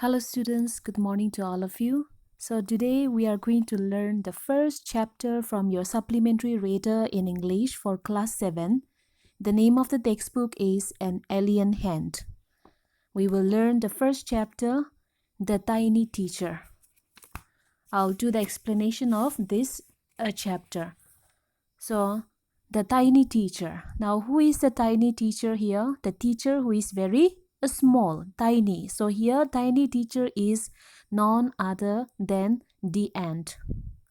Hello students, good morning to all of you. So today we are going to learn the first chapter from your Supplementary Reader in English for class 7. The name of the textbook is An Alien Hand. We will learn the first chapter, The Tiny Teacher. I'll do the explanation of this chapter. So, the tiny teacher. Now, who is the tiny teacher here? The teacher who is very small, tiny. So here, tiny teacher is none other than the ant.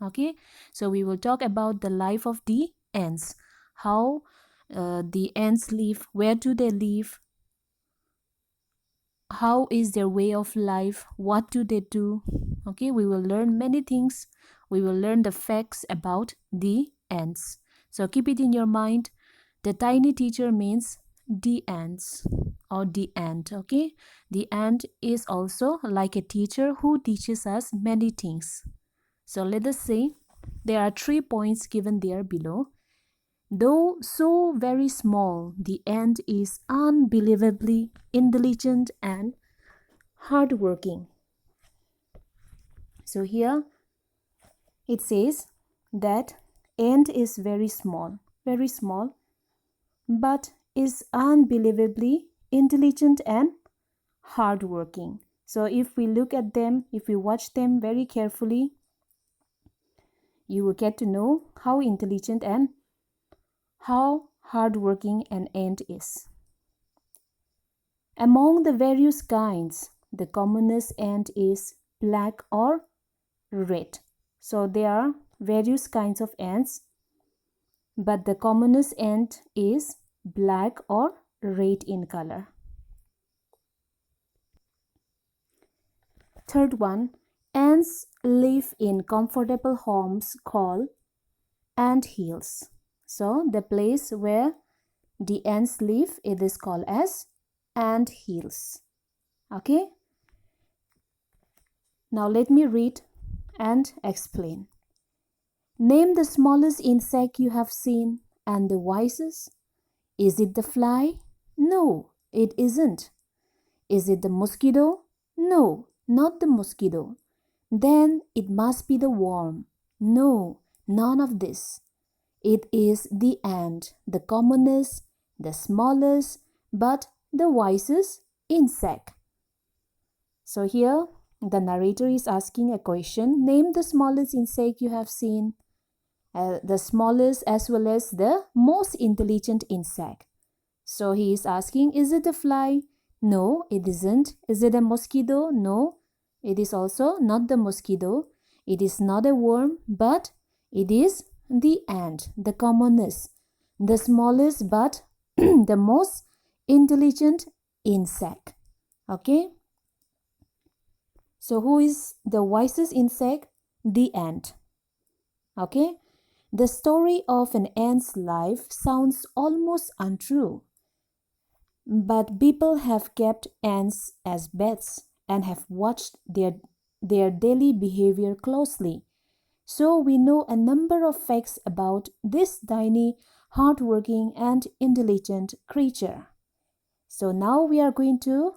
Okay, so we will talk about the life of the ants. How the ants live, where do they live, how is their way of life, what do they do. Okay, we will learn many things. We will learn the facts about the ants. So keep it in your mind. The tiny teacher means the ants or the ant. Okay, the ant is also like a teacher who teaches us many things. So let us say there are 3 points given there below. Though so very small, the ant is unbelievably intelligent and hardworking. So here it says that ant is very small, but is unbelievably intelligent and hardworking. So if we look at them, if we watch them very carefully, you will get to know how intelligent and how hardworking an ant is. Among the various kinds, the commonest ant is black or red. So there are various kinds of ants, but the commonest ant is black or red in color. Third one, ants live in comfortable homes called ant hills. So the place where the ants live, it is called as ant hills. Okay? Now let me read and explain. Name the smallest insect you have seen and the wisest. Is it the fly? No, it isn't. Is it the mosquito? No, not the mosquito. Then it must be the worm. No, none of this. It is the ant, the commonest, the smallest, but the wisest insect. So here the narrator is asking a question. Name the smallest insect you have seen. The smallest as well as the most intelligent insect. So he is asking, is it a fly? No, it isn't. Is it a mosquito? No, it is also not the mosquito. It is not a worm, but it is the ant, the commonest, the smallest, but the most intelligent insect. Okay? So who is the wisest insect? The ant. Okay? The story of an ant's life sounds almost untrue, but people have kept ants as pets and have watched their daily behavior closely. So we know a number of facts about this tiny, hardworking and intelligent creature. So now we are going to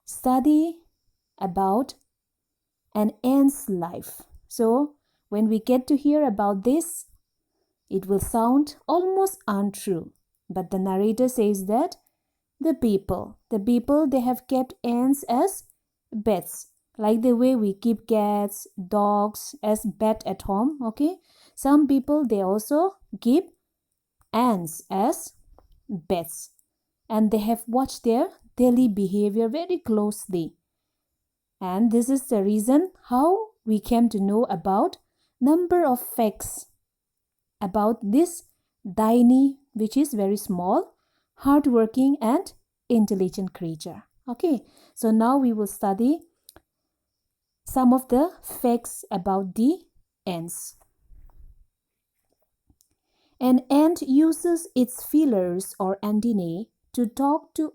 study about an ant's life. So when we get to hear about this, it will sound almost untrue. But the narrator says that the people, they have kept ants as pets. Like the way we keep cats, dogs as pet at home, okay? Some people, they also keep ants as pets. And they have watched their daily behavior very closely. And this is the reason how we came to know about number of facts about this tiny, which is very small, hardworking and intelligent creature. Okay, so now we will study some of the facts about the ants. An ant uses its feelers or antennae to talk to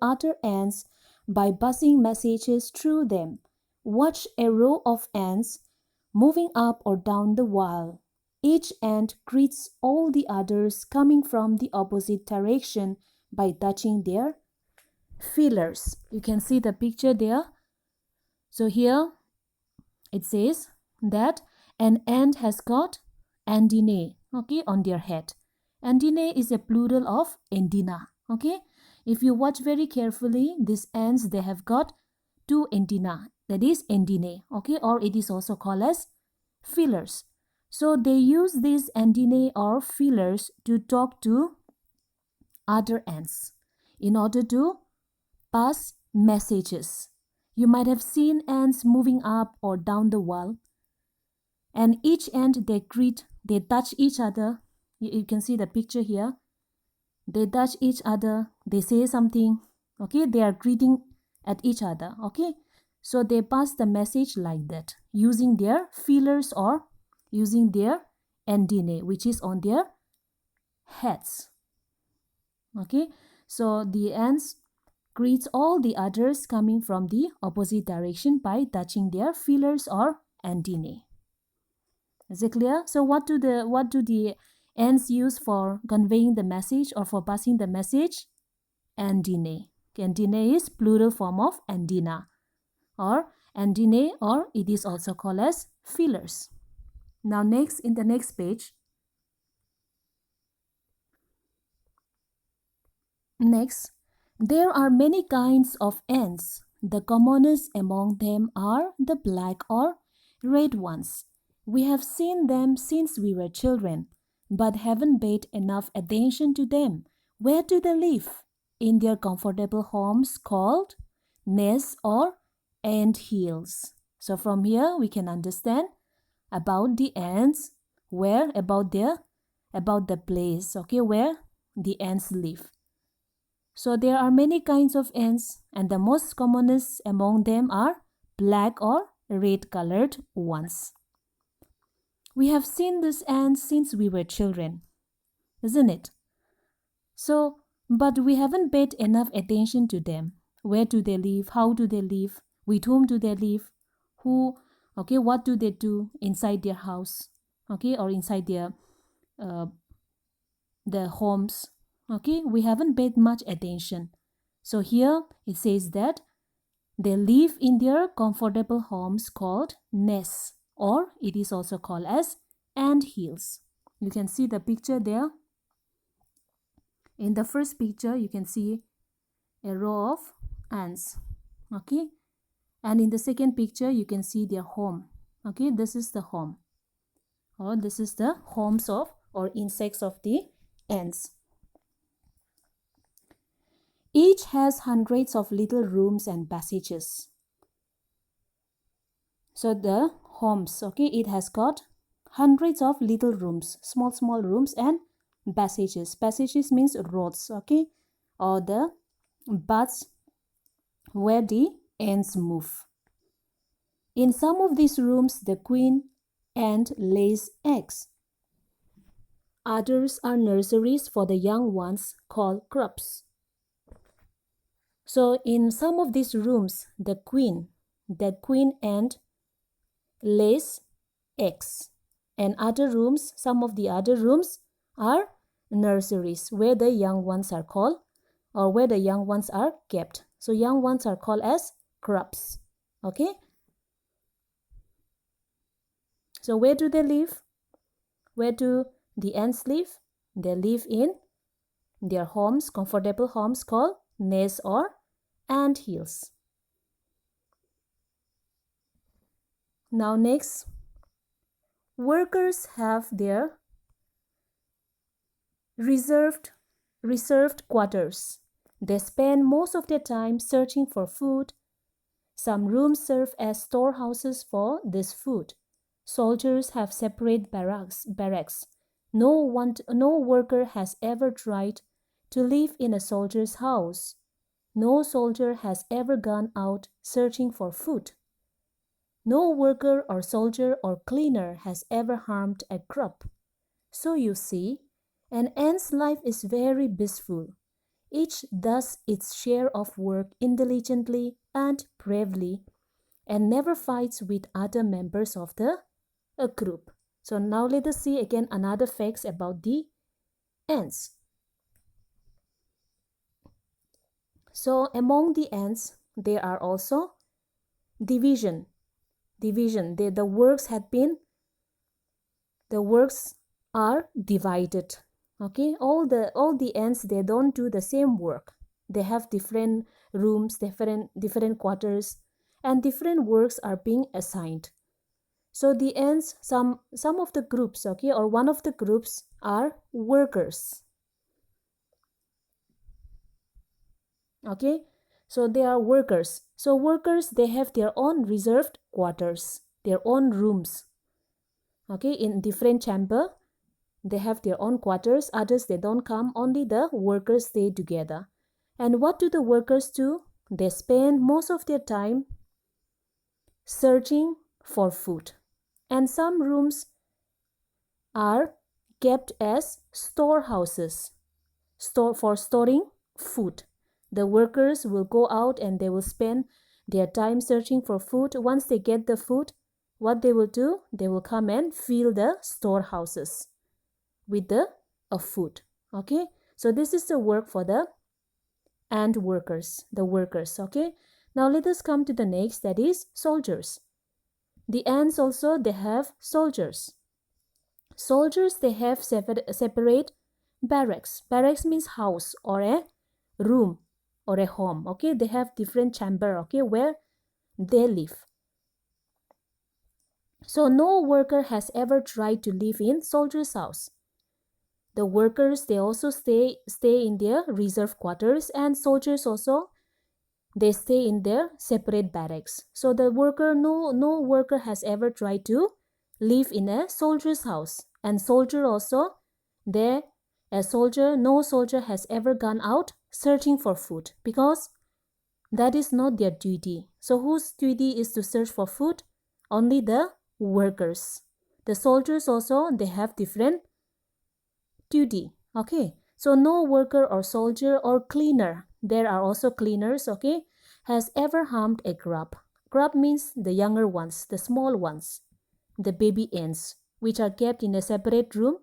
other ants by buzzing messages through them. Watch a row of ants moving up or down the wall. Each ant greets all the others coming from the opposite direction by touching their feelers. You can see the picture there. So here it says that an ant has got antennae, okay, on their head. Antennae is a plural of antenna, okay. If you watch very carefully, these ants, they have got two antenna, that is antennae, okay, or it is also called as feelers. So they use these antennae or feelers to talk to other ants in order to pass messages. You might have seen ants moving up or down the wall, and each ant they greet, they touch each other. You can see the picture here. They touch each other, they say something, okay, they are greeting at each other, okay. So they pass the message like that using their feelers or using their antennae, which is on their heads, okay. So the ants greets all the others coming from the opposite direction by touching their feelers or antennae. Is it clear? So what do the ants use for conveying the message or for passing the message? Antennae. Antennae is plural form of antenna or antennae, or it is also called as feelers. Now next, in the next page. Next, there are many kinds of ants. The commonest among them are the black or red ones. We have seen them since we were children, but haven't paid enough attention to them. Where do they live? In their comfortable homes called nests or ant hills. So from here we can understand about the ants, where about the place, okay, where the ants live. So there are many kinds of ants, and the most commonest among them are black or red colored ones. We have seen these ants since we were children, isn't it? So, but we haven't paid enough attention to them. Where do they live? How do they live? With whom do they live? Who, okay, what do they do inside their house? Okay, or inside their homes. Okay, we haven't paid much attention. So here it says that they live in their comfortable homes called nests, or it is also called as ant hills. You can see the picture there. In the first picture, you can see a row of ants. Okay, and in the second picture, you can see their home. Okay, this is the home, or this is the homes of or insects of the ants. Each has hundreds of little rooms and passages. So the homes, okay, it has got hundreds of little rooms, small rooms and passages. Passages means roads, okay, or the paths where the ants move. In some of these rooms, the queen ant lays eggs. Others are nurseries for the young ones called crops. So in some of these rooms, the queen ant lays eggs. And other rooms, some of the other rooms are nurseries where the young ones are called, or where the young ones are kept. So young ones are called as crops. Okay? So where do they live? Where do the ants live? They live in their homes, comfortable homes called nests or ant hills. Now next, workers have their reserved quarters. They spend most of their time searching for food. Some rooms serve as storehouses for this food. Soldiers have separate barracks. No worker has ever tried to live in a soldier's house. No soldier has ever gone out searching for food. No worker or soldier or cleaner has ever harmed a crop. So you see, an ant's life is very blissful. Each does its share of work intelligently and bravely and never fights with other members of the group. So now let us see again another facts about the ants. So among the ants, there are also division. The works are divided. Okay, all the ants, they don't do the same work. They have different rooms, different quarters, and different works are being assigned. So the ants, some of the groups, okay, or one of the groups are workers. Okay, so they are workers. So workers, they have their own reserved quarters, their own rooms. Okay, in different chamber, they have their own quarters. Others, they don't come. Only the workers stay together. And what do the workers do? They spend most of their time searching for food. And some rooms are kept as storehouses, for storing food. The workers will go out and they will spend their time searching for food. Once they get the food, what they will do? They will come and fill the storehouses with the food. Okay, so this is the work for the ant workers, the workers. Okay, now let us come to the next, that is soldiers. The ants also, they have soldiers. Soldiers, they have separate barracks. Barracks means house or a room or a home. Okay, they have different chamber, okay, where they live. So no worker has ever tried to live in soldier's house. The workers, they also stay in their reserve quarters, and soldiers also, they stay in their separate barracks. So the worker, no worker has ever tried to live in a soldier's house. And soldier also, no soldier has ever gone out searching for food, because that is not their duty. So whose duty is to search for food? Only the workers. The soldiers also, they have different duty. Okay, so no worker or soldier or cleaner, there are also cleaners, okay, has ever harmed a grub. Grub means the younger ones, the small ones, the baby ants, which are kept in a separate room,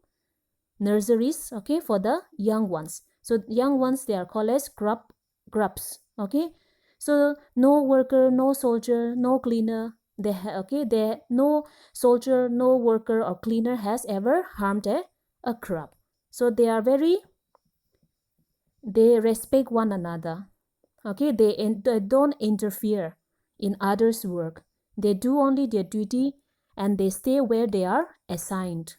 nurseries, okay, for the young ones. So young ones, they are called as grubs. Okay, so no worker, no soldier, no cleaner, no soldier, no worker or cleaner has ever harmed a grub. So they respect one another. Okay, they don't interfere in others' work. They do only their duty and they stay where they are assigned.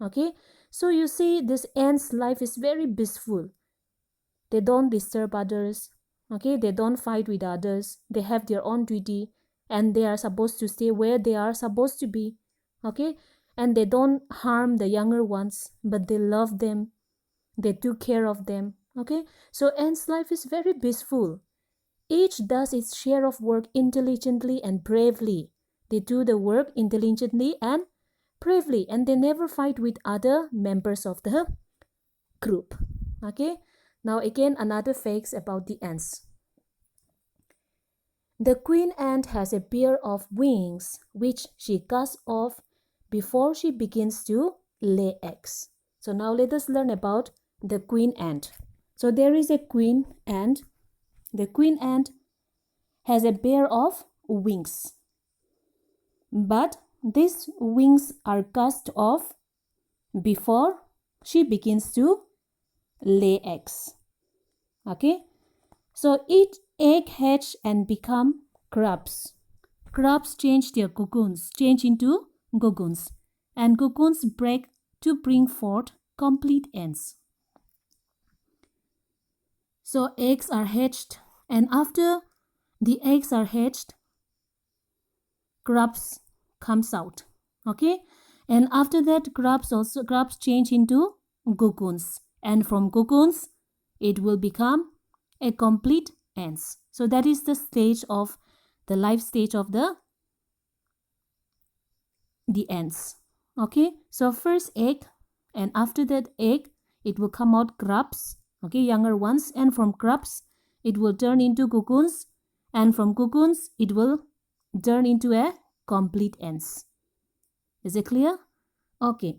Okay, so you see, this ant's life is very peaceful. They don't disturb others. Okay, they don't fight with others. They have their own duty and they are supposed to stay where they are supposed to be. Okay, and they don't harm the younger ones, but they love them. They took care of them. Okay, so ants' life is very peaceful. Each does its share of work intelligently and bravely. They do the work intelligently and bravely, and they never fight with other members of the group. Okay, now again another facts about the ants. The queen ant has a pair of wings which she casts off before she begins to lay eggs. So now let us learn about the queen ant. So there is a queen ant. The queen ant has a pair of wings, but these wings are cast off before she begins to lay eggs. Okay, so each egg hatch and become grubs. Grubs change into cocoons, and cocoons break to bring forth complete ants. So eggs are hatched, and after the eggs are hatched, grubs comes out. Okay, and after that, grubs change into cocoons, and from cocoons it will become a complete ants. So that is the life stage of the ants. Okay, so first egg, and after that egg it will come out grubs, okay, younger ones, and from grubs it will turn into cocoons, and from cocoons it will turn into a complete ants. Is it clear? Okay.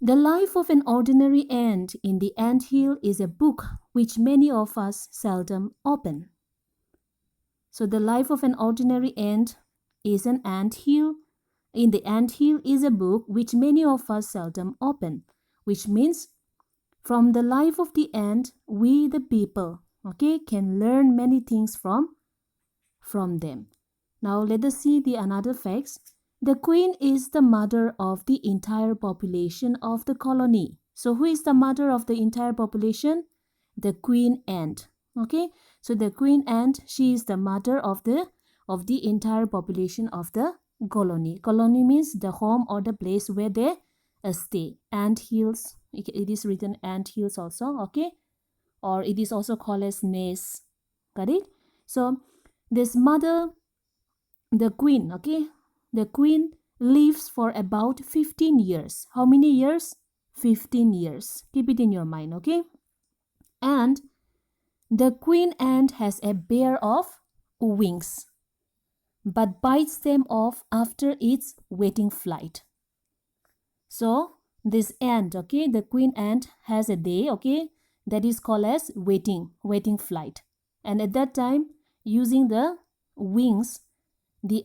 The Life of an Ordinary Ant in the Ant Hill is a book which many of us seldom open. So the life of an ordinary ant is an anthill. In the anthill is a book which many of us seldom open, which means from the life of the ant, we the people, okay, can learn many things from them. Now let us see the another facts. The queen is the mother of the entire population of the colony. So who is the mother of the entire population? The queen ant. Okay, so the queen ant, she is the mother of the entire population of the colony. Colony means the home or the place where they stay. Ant hills, it is written ant hills also, okay, or it is also called as nest. Got it? So this mother, the queen, okay, the queen lives for about 15 years. How many years? 15 years. Keep it in your mind, okay? And the queen ant has a pair of wings, but bites them off after its waiting flight. So this ant, okay, the queen ant has a day, okay, that is called as waiting flight. And at that time, using the wings, the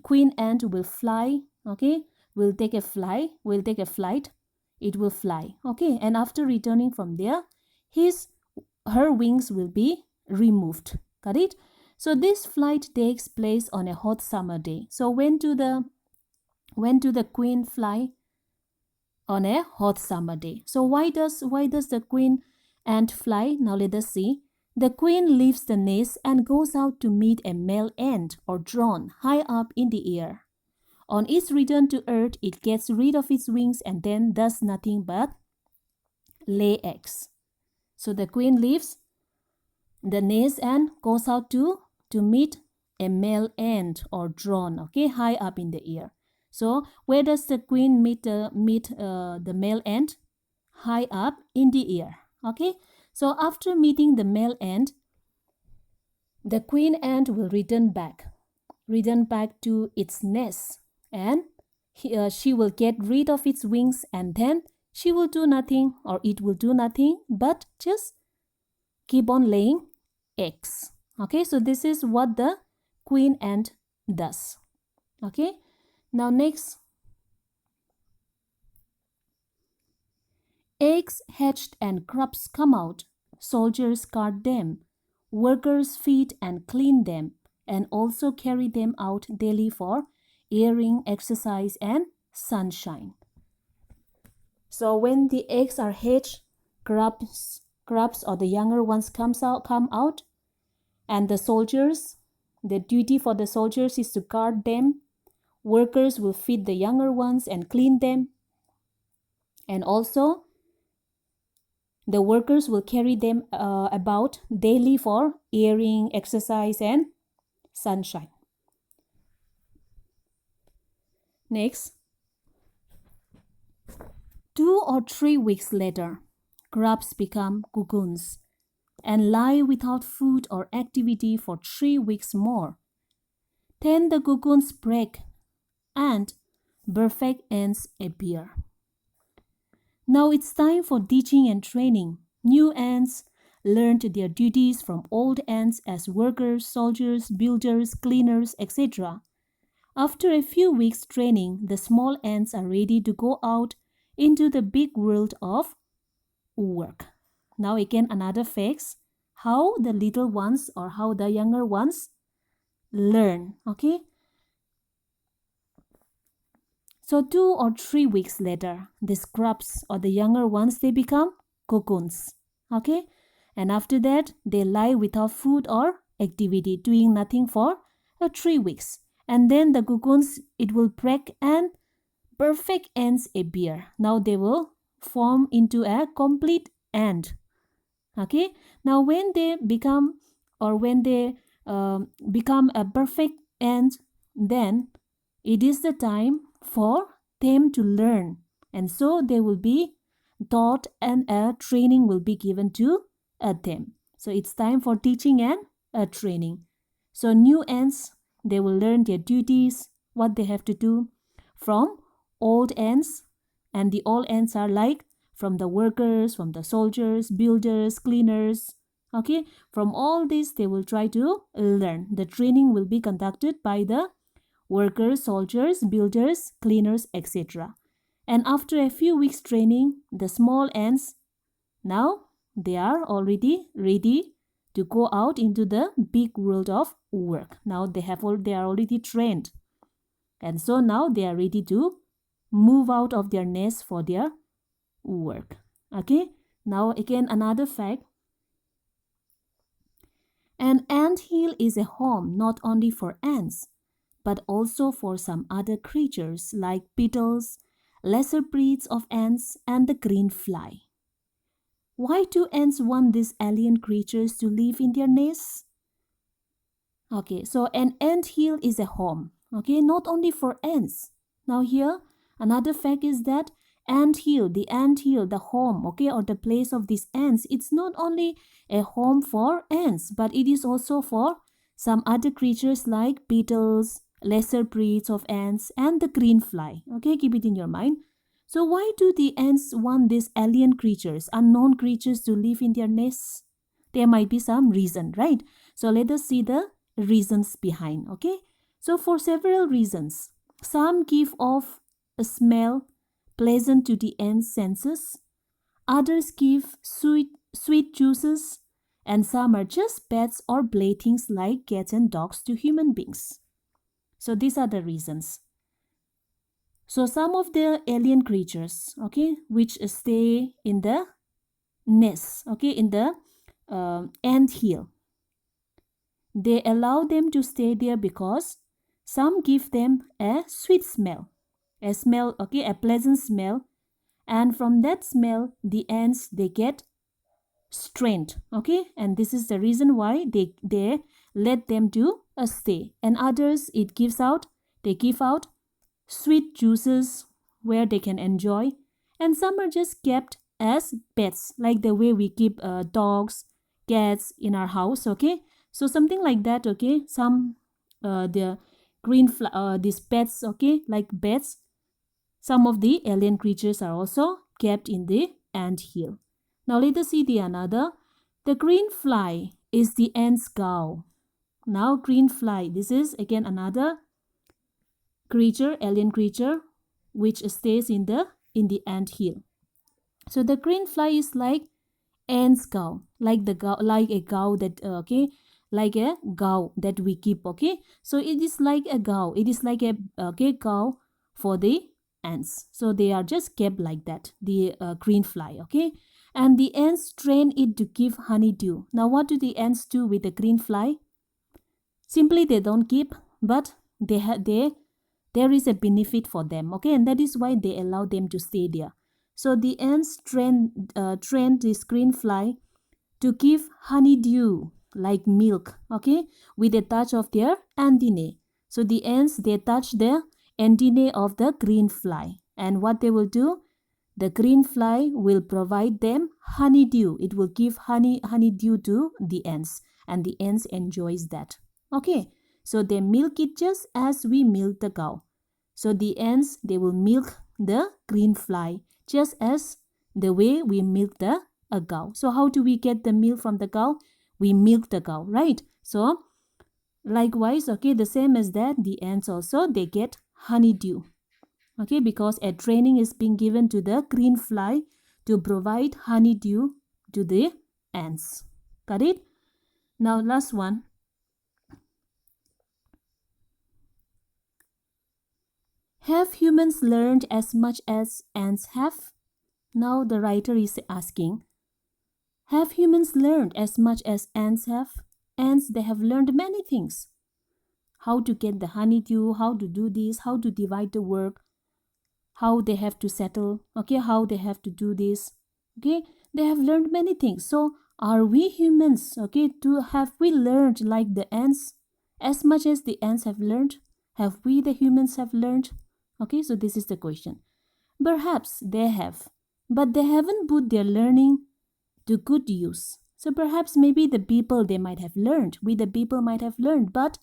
queen ant will fly, okay, will take a flight, it will fly, okay, and after returning from there, her wings will be removed. Got it? So this flight takes place on a hot summer day. So when do the queen fly? On a hot summer day. So why does the queen ant fly? Now let us see. The queen leaves the nest and goes out to meet a male ant or drone high up in the air. On its return to earth, it gets rid of its wings and then does nothing but lay eggs. So the queen leaves the nest and goes out to meet a male ant or drone, okay, high up in the air. So where does the queen meet the male ant? High up in the air, okay. So after meeting the male ant, the queen ant will return back to its nest, and she will get rid of its wings, and then she will do nothing, or it will do nothing but just keep on laying eggs. Okay, so this is what the queen ant does. Okay, now next, eggs hatched and grubs come out. Soldiers guard them. Workers feed and clean them, and also carry them out daily for airing, exercise, and sunshine. So when the eggs are hatched, grubs or the younger ones come out, and the soldiers, the duty for the soldiers is to guard them. Workers will feed the younger ones and clean them, and also the workers will carry them about daily for airing, exercise, and sunshine. Next, 2 or 3 weeks later, grubs become cocoons and lie without food or activity for 3 weeks more. Then the cocoons break and perfect ants appear. Now it's time for teaching and training. New ants learned their duties from old ants as workers, soldiers, builders, cleaners, etc. After a few weeks training, the small ants are ready to go out into the big world of work. Now again another facts, how the little ones or how the younger ones learn, okay? So 2 or 3 weeks later, the grubs or the younger ones, they become cocoons, okay? And after that, they lie without food or activity, doing nothing for 3 weeks. And then the cocoons, it will break and perfect ants appear. Now they will form into a complete ant, okay? Now when they become a perfect ant, then it is the time for them to learn, and so they will be taught and a training will be given to them. So it's time for teaching and training. So new ants, they will learn their duties, what they have to do from old ants, and the old ants are like from the workers, from the soldiers, builders, cleaners, Okay, from all this they will try to learn. The training will be conducted by the workers, soldiers, builders, cleaners, etc. And after a few weeks training, the small ants, now they are already ready to go out into the big world of work. Now they are already trained. And so now they are ready to move out of their nest for their work. Okay, now again another fact. An ant hill is a home not only for ants, but also for some other creatures like beetles, lesser breeds of ants, and the green fly. Why do ants want these alien creatures to live in their nests? Okay, so an ant hill is a home, okay, not only for ants. Now here, another fact is that ant hill, the home, okay, or the place of these ants, it's not only a home for ants, but it is also for some other creatures like beetles, lesser breeds of ants, and the green fly. Okay, keep it in your mind. So why do the ants want these alien creatures, unknown creatures to live in their nests? There might be some reason, right? So let us see the reasons behind, okay? So for several reasons, some give off a smell pleasant to the ants' senses, others give sweet juices, and some are just pets or playthings like cats and dogs to human beings. So these are the reasons. So some of the alien creatures, okay, which stay in the nest, okay, in the ant hill, they allow them to stay there because some give them a sweet smell, okay, a pleasant smell, and from that smell, the ants, they get strength, okay, and this is the reason why they let them to stay. And others, they give out sweet juices where they can enjoy, and some are just kept as pets, like the way we keep dogs, cats in our house, okay. So something like that, okay. Some the these pets, okay, like beds, some of the alien creatures are also kept in the ant hill. Now let us see the another. The green fly is the ant's cow. Now green fly, this is again another creature, alien creature, which stays in the ant hill. So the green fly is like ant's cow, like a cow that okay, like a cow that we keep, okay. So it is like a cow. It is like a cow for the ants. So they are just kept like that. The green fly, okay. And the ants train it to give honeydew. Now what do the ants do with the green fly? Simply they don't keep, but there is a benefit for them, okay, and that is why they allow them to stay there. So the ants train the green fly to give honeydew like milk, okay, with a touch of their antennae. So the ants, they touch the antennae of the green fly, and what they will do, the green fly will provide them honeydew. It will give honeydew to the ants, and the ants enjoys that. Okay, so they milk it just as we milk the cow. So the ants, they will milk the green fly just as the way we milk a cow. So how do we get the milk from the cow? We milk the cow, right? So likewise, okay, the same as that, the ants also, they get honeydew. Okay, because a training is being given to the green fly to provide honeydew to the ants. Got it? Now last one. Have humans learned as much as ants have? Now the writer is asking, have humans learned as much as ants have? Ants, they have learned many things. How to get the honeydew, how to do this, how to divide the work, how they have to settle, okay, how they have to do this, okay. They have learned many things. So are we humans, okay, have we learned like the ants? As much as the ants have learned, have we the humans have learned? Okay, so this is the question. Perhaps they have, but they haven't put their learning to good use. So perhaps maybe the people, they might have learned, we the people might have learned, but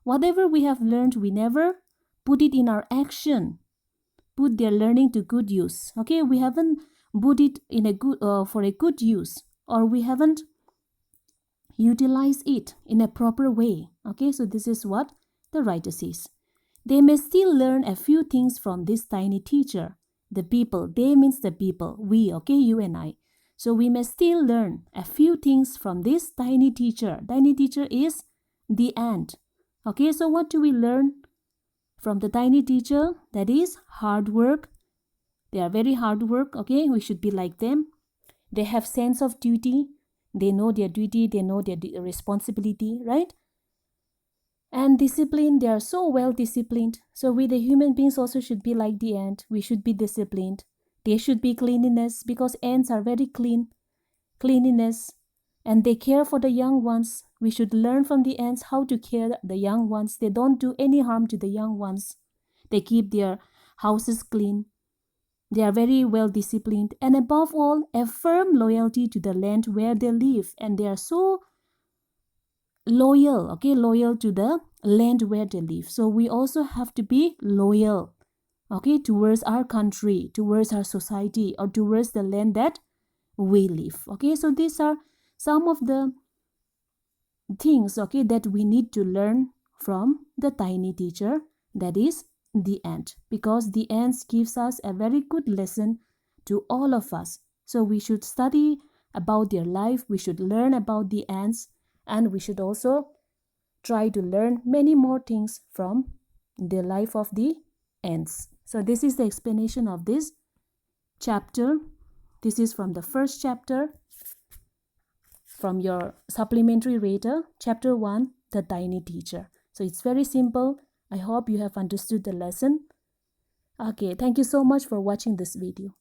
whatever we have learned, we never put it in our action, put their learning to good use. Okay, we haven't put it in a good for a good use, or we haven't utilize it in a proper way. Okay, so this is what the writer says. They may still learn a few things from this tiny teacher. The people, they means the people, we, okay, you and I. So we may still learn a few things from this tiny teacher. Tiny teacher is the ant. Okay, so what do we learn from the tiny teacher? That is hard work. They are very hard work, okay? We should be like them. They have sense of duty. They know their duty, they know their responsibility, right? And discipline, they are so well disciplined. So we the human beings also should be like the ant. We should be disciplined. There should be cleanliness because ants are very clean. Cleanliness. And they care for the young ones. We should learn from the ants how to care the young ones. They don't do any harm to the young ones. They keep their houses clean. They are very well disciplined. And above all, a firm loyalty to the land where they live. And they are so loyal, okay, loyal to the land where they live. So we also have to be loyal, okay, towards our country, towards our society, or towards the land that we live. Okay, so these are some of the things, okay, that we need to learn from the tiny teacher, that is the ant, because the ants gives us a very good lesson to all of us. So we should study about their life, we should learn about the ants, and we should also try to learn many more things from the life of the ants. So this is the explanation of this chapter. This is from the first chapter from your Supplementary Reader, chapter 1, The Tiny Teacher. So it's very simple. I hope you have understood the lesson. Okay, thank you so much for watching this video.